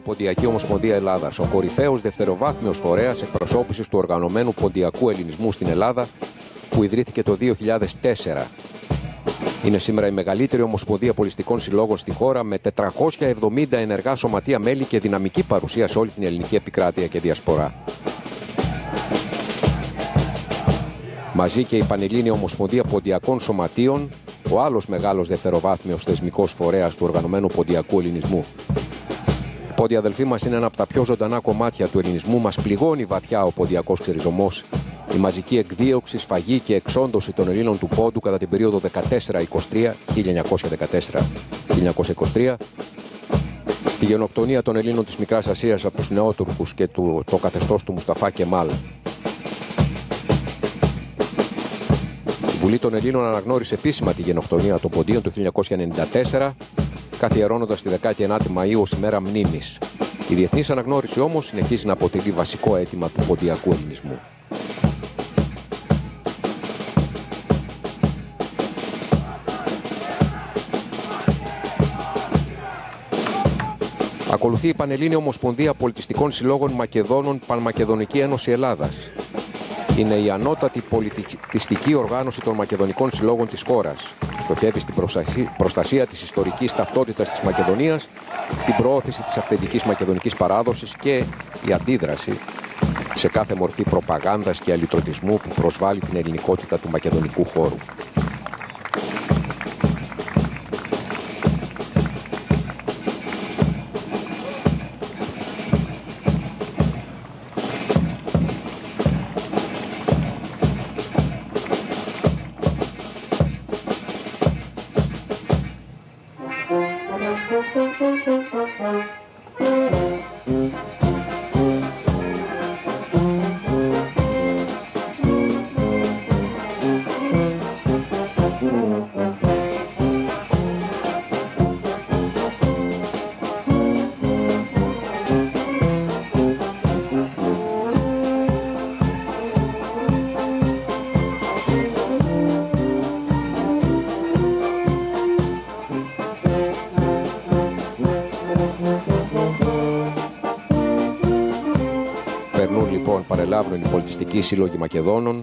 Ποντιακή Ομοσπονδία Ελλάδας, ο κορυφαίος δευτεροβάθμιος φορέας εκπροσώπησης του οργανωμένου ποντιακού ελληνισμού στην Ελλάδα, που ιδρύθηκε το 2004. Είναι σήμερα η μεγαλύτερη ομοσπονδία πολιστικών συλλόγων στη χώρα, με 470 ενεργά σωματεία μέλη και δυναμική παρουσία σε όλη την ελληνική επικράτεια και διασπορά. Μαζί και η Πανελλήνια Ομοσπονδία Ποντιακών Σωματείων, ο άλλος μεγάλος δευτεροβάθμιος θεσμικός φορέας του οργανωμένου ποντιακού ελληνισμού. Οι πόντιοι αδελφοί μας είναι ένα από τα πιο ζωντανά κομμάτια του ελληνισμού. Μας πληγώνει βαθιά ο ποντιακός ξεριζωμός, η μαζική εκδίωξη, σφαγή και εξόντωση των Ελλήνων του πόντου κατά την περίοδο 1914-1923, στη γενοκτονία των Ελλήνων της Μικράς Ασίας από τους Νεότουρκους και το καθεστώς του Μουσταφά Κεμάλ. Η Βουλή των Ελλήνων αναγνώρισε επίσημα τη γενοκτονία των Ποντίων το 1994, καθιερώνοντας τη 19η Μαΐου ως ημέρα μνήμης. Η διεθνής αναγνώριση όμως συνεχίζει να αποτελεί βασικό αίτημα του ποντιακού ελληνισμού. Ακολουθεί η Πανελλήνια Ομοσπονδία Πολιτιστικών Συλλόγων Μακεδόνων, Πανμακεδονική Ένωση Ελλάδας. Είναι η ανώτατη πολιτιστική οργάνωση των μακεδονικών συλλόγων της χώρας. Στοχεύει στην προστασία της ιστορικής ταυτότητας της Μακεδονίας, την προώθηση της αυθεντικής μακεδονικής παράδοσης και η αντίδραση σε κάθε μορφή προπαγάνδας και αλυτρωτισμού που προσβάλλει την ελληνικότητα του μακεδονικού χώρου. Παρελάβουν οι πολιτιστικοί σύλλογοι Μακεδόνων